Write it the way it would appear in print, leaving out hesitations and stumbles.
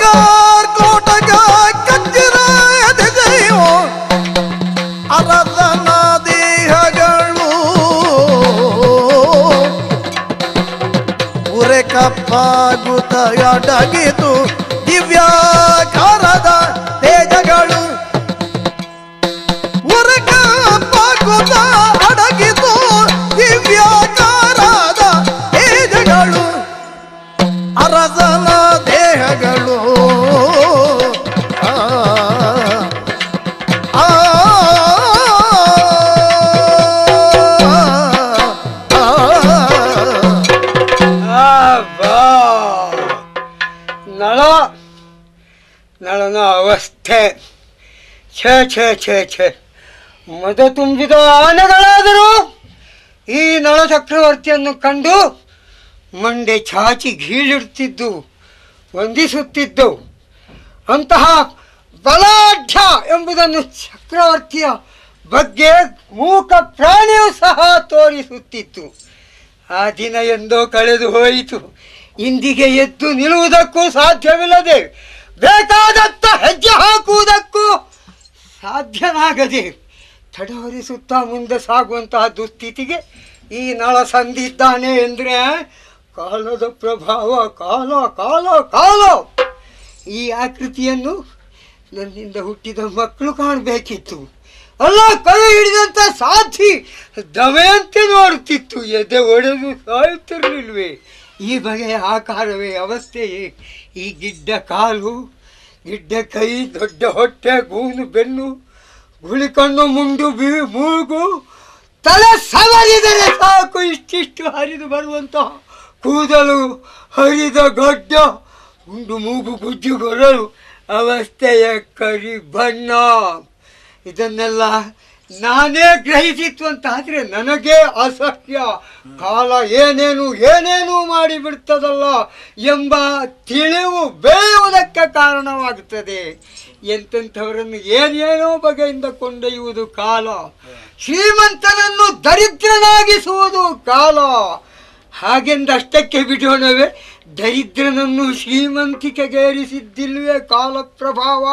ಕೋಟಗಾರ್ ಕೋಟಗ ಕಚ್ಚಿರ ಎದೆಯೋ ಅರಸನ ದೇಹಗಳು ಉರೆ ಕಪ್ಪಾಗುತ್ತ ಅಡಗಿತು ದಿವ್ಯಾಕಾರದ ತೇಜಗಳು ಉರೆ ಕಪ್ಪಾಗುತ್ತ ಅಡಗಿತು ದಿವ್ಯಾಕಾರದ ತೇಜಗಳು ಅರಸನ ದೇಹಗಳು ನಳನ ಅವಸ್ಥೆ ಛೇ ಛೇ ಛೇ ಛೇ ಮದ ತುಂಬಿದ ಆನೆಗಳಾದರೂ ಈ ನಳ ಚಕ್ರವರ್ತಿಯನ್ನು ಕಂಡು ಮಂಡೆ ಚಾಚಿ ಗೀಳಿಡುತ್ತಿದ್ದು ವಂದಿಸುತ್ತಿದ್ದು. ಅಂತಹ ಬಲಾಢ್ಯ ಎಂಬುದನ್ನು ಚಕ್ರವರ್ತಿಯ ಬಗ್ಗೆ ಮೂಕ ಪ್ರಾಣಿಯೂ ಸಹ ತೋರಿಸುತ್ತಿತ್ತು. ಆ ದಿನ ಎಂದೋ ಕಳೆದು ಹೋಯಿತು. ಇಂದಿಗೆ ಎದ್ದು ನಿಲ್ಲುವುದಕ್ಕೂ ಸಾಧ್ಯವಿಲ್ಲದೆ, ಬೇಕಾದತ್ತ ಹೆಜ್ಜೆ ಹಾಕುವುದಕ್ಕೂ ಸಾಧ್ಯನಾಗದೆ ತಡವರಿಸುತ್ತಾ ಮುಂದೆ ಸಾಗುವಂತಹ ದುಸ್ಥಿತಿಗೆ ಈ ನಳ ಸಂದಿದ್ದಾನೆ ಎಂದರೆ ಕಾಲದ ಪ್ರಭಾವ. ಕಾಲ ಕಾಲ ಕಾಲ ಈ ಆಕೃತಿಯನ್ನು ನನ್ನಿಂದ ಹುಟ್ಟಿದ ಮಕ್ಕಳು ಕಾಣಬೇಕಿತ್ತು. ಅಲ್ಲ, ಕೈ ಹಿಡಿದಂಥ ಸಾಧಿ ದಮೆಯಂತೆ ನೋಡುತ್ತಿತ್ತು. ಎದೆ ಒಡೆದು ಸಾಯುತ್ತಿರಲಿಲ್ವೇ? ಈ ಬಗೆಯ ಆಕಾರವೇ ಅವಸ್ಥೆಯೇ. ಈ ಗಿಡ್ಡ ಕಾಲು, ಗಿಡ್ಡ ಕೈ, ದೊಡ್ಡ ಹೊಟ್ಟೆ, ಗೂನು ಬೆನ್ನು, ಗುಳಿಕಣ್ಣು, ಮುಂಡು ಮೂಗು, ತಲೆ ಸವರಿದರೆ ಸಾಕು ಇಷ್ಟಿಷ್ಟು ಹರಿದು ಬರುವಂತಹ ಕೂದಲು, ಹರಿದ ಗಡ್ಡ, ಗುಂಡು ಮೂಗು, ಗುಜ್ಜು ಗೊರಲು, ಅವಸ್ಥೆಯ ಕರಿ ಬಣ್ಣ. ಇದನ್ನೆಲ್ಲ ನಾನೇ ಗ್ರಹಿಸಿತ್ತು ಅಂತಾದರೆ ನನಗೇ ಅಸಹ್ಯ. ಕಾಲ ಏನೇನು ಮಾಡಿಬಿಡ್ತದಲ್ಲ ಎಂಬ ತಿಳಿವು ಬೆಳೆಯುವುದಕ್ಕೆ ಕಾರಣವಾಗುತ್ತದೆ. ಎಂತೆಂಥವರನ್ನು ಏನೇನೋ ಬಗೆಯಿಂದ ಕೊಂಡೊಯ್ಯುವುದು ಕಾಲ. ಶ್ರೀಮಂತನನ್ನು ದರಿದ್ರನಾಗಿಸುವುದು ಕಾಲ. ಹಾಗೆಂದಷ್ಟಕ್ಕೆ ಬಿಡೋಣವೇ? ದರಿದ್ರನನ್ನು ಶ್ರೀಮಂತಿಕೆಗೇರಿಸಿದ್ದಿಲ್ವೇ ಕಾಲ ಪ್ರಭಾವ?